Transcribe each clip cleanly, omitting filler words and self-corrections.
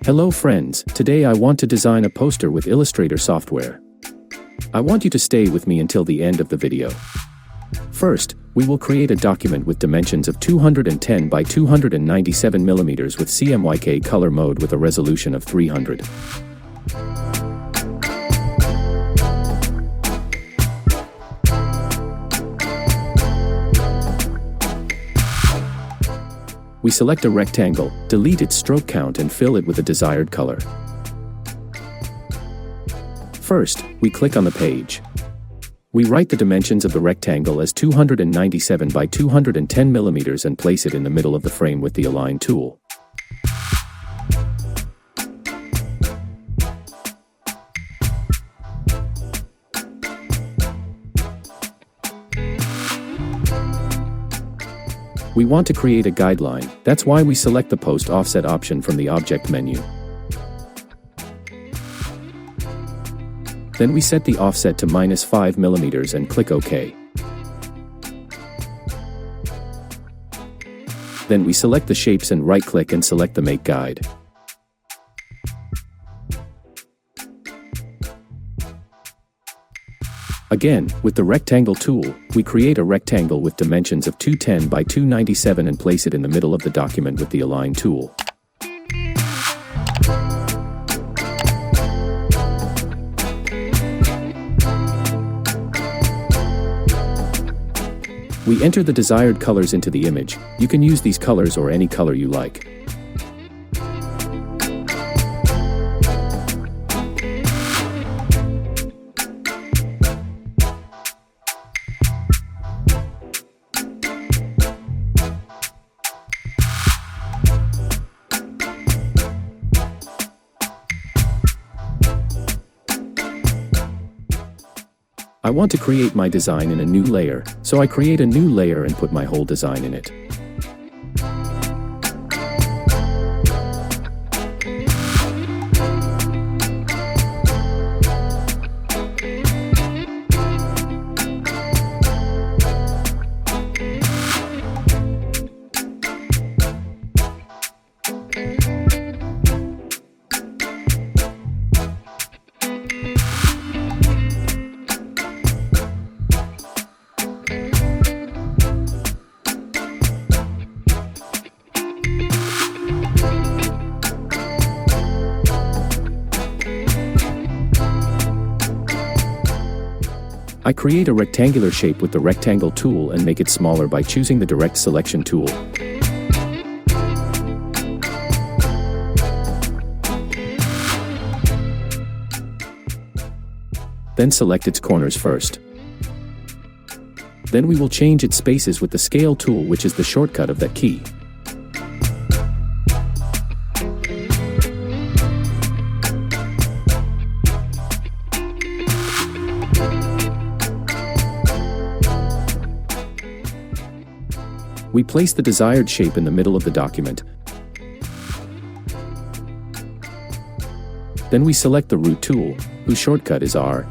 Hello friends, today I want to design a poster with Illustrator software. I want you to stay with me until the end of the video. First, we will create a document with dimensions of 210 by 297 mm with CMYK color mode with a resolution of 300. We select a rectangle, delete its stroke count and fill it with a desired color. First, we click on the page. We write the dimensions of the rectangle as 297 by 210 mm and place it in the middle of the frame with the Align tool. We want to create a guideline, that's why we select the Post Offset option from the Object menu. Then we set the offset to -5 mm and click OK. Then we select the shapes and right-click and select the Make Guide. Again, with the Rectangle tool, we create a rectangle with dimensions of 210 by 297 and place it in the middle of the document with the Align tool. We enter the desired colors into the image. You can use these colors or any color you like. I want to create my design in a new layer, so I create a new layer and put my whole design in it. I create a rectangular shape with the Rectangle tool and make it smaller by choosing the Direct Selection tool. Then select its corners first. Then we will change its spaces with the Scale tool, which is the shortcut of that key. We place the desired shape in the middle of the document. Then we select the Root tool, whose shortcut is R.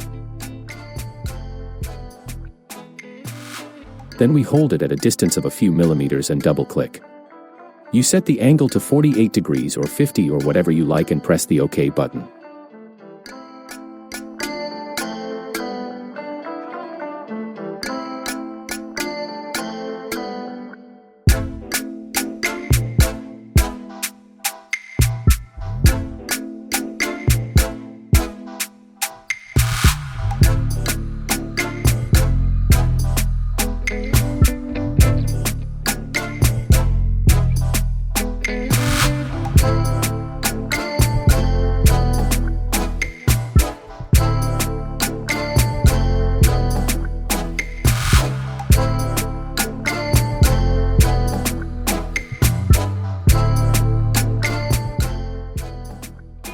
Then we hold it at a distance of a few millimeters and double-click. You set the angle to 48 degrees or 50 or whatever you like and press the OK button.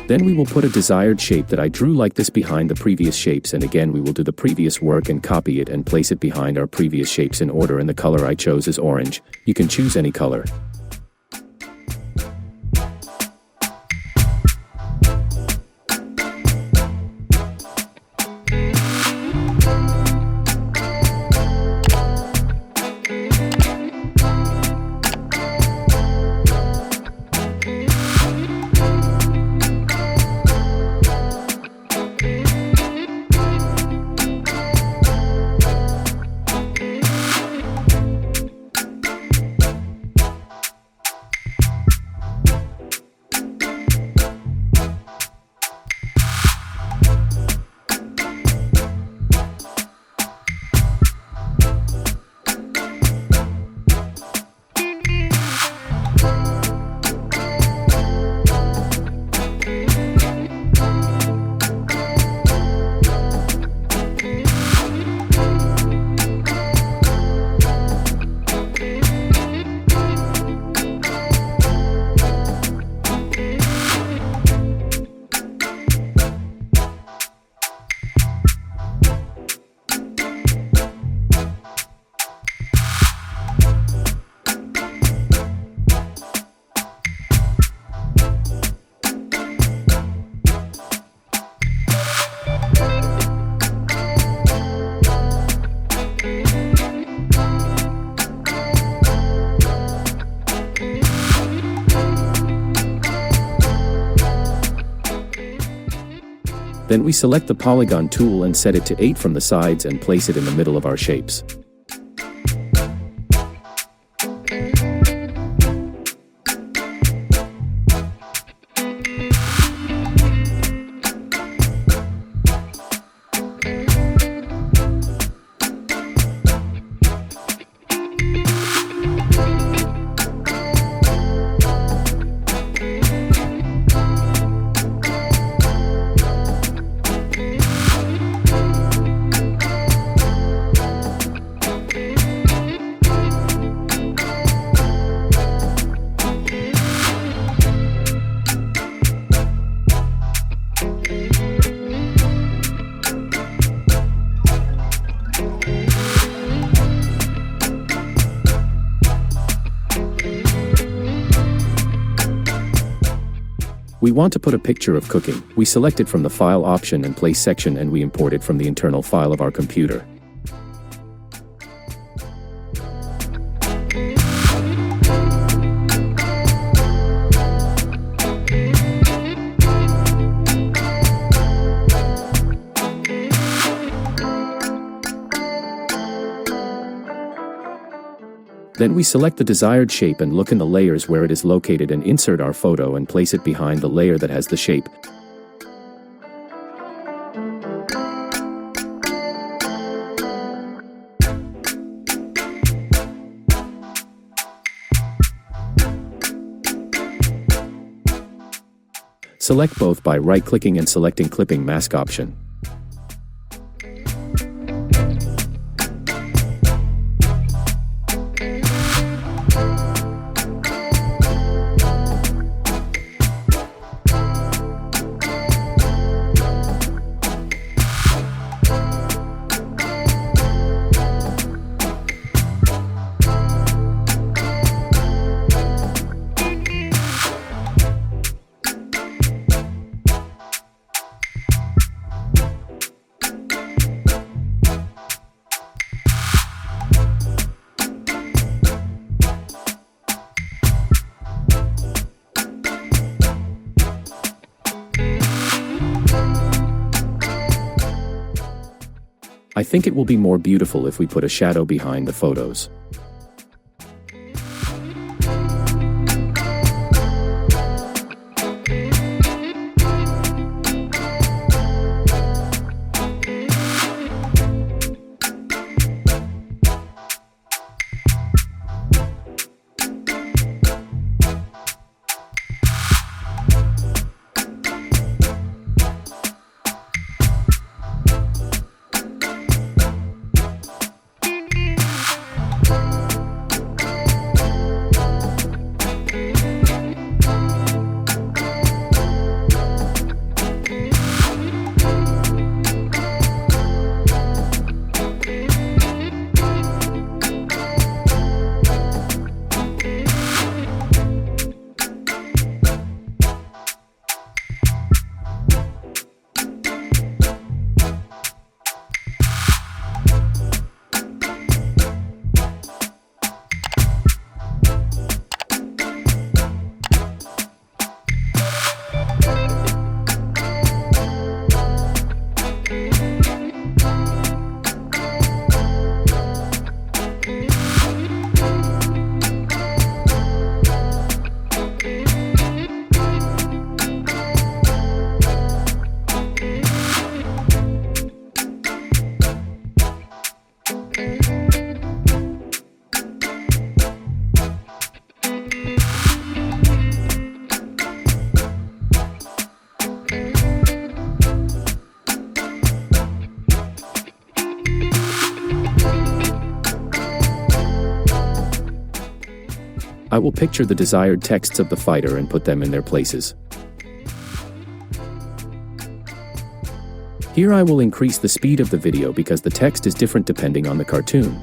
Then we will put a desired shape that I drew like this behind the previous shapes, and again we will do the previous work and copy it and place it behind our previous shapes in order, and the color I chose is orange. You can choose any color. Then we select the polygon tool and set it to 8 from the sides and place it in the middle of our shapes. We want to put a picture of cooking. We select it from the File option and Place section, and we import it from the internal file of our computer. Then we select the desired shape and look in the layers where it is located and insert our photo and place it behind the layer that has the shape. Select both by right-clicking and selecting Clipping Mask option. I think it will be more beautiful if we put a shadow behind the photos. I will picture the desired texts of the fighter and put them in their places. Here I will increase the speed of the video because the text is different depending on the cartoon.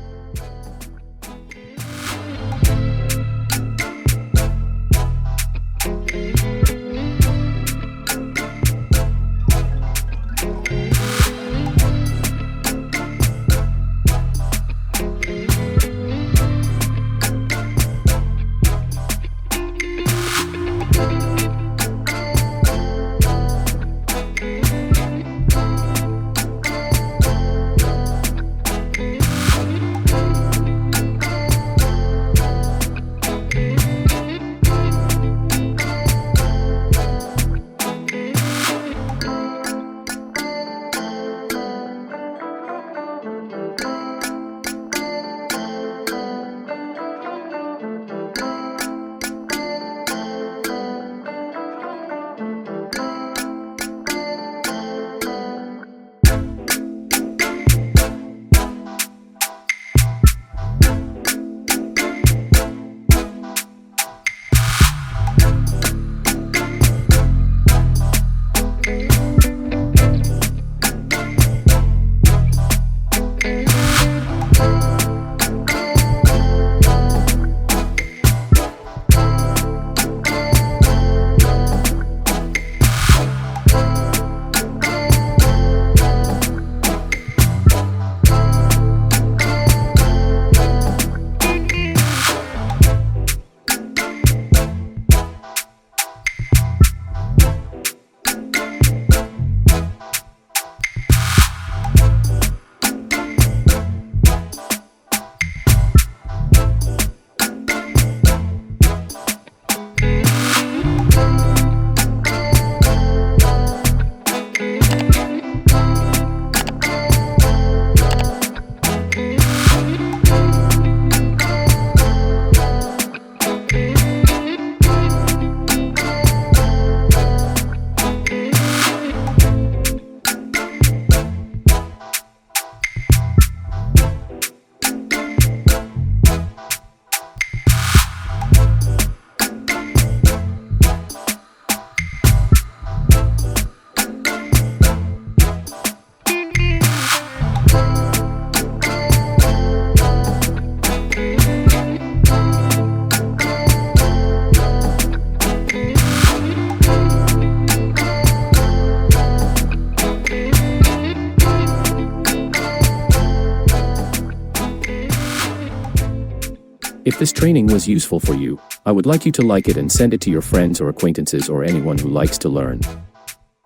If this training was useful for you, I would like you to like it and send it to your friends or acquaintances or anyone who likes to learn.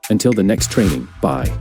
Until the next training, bye.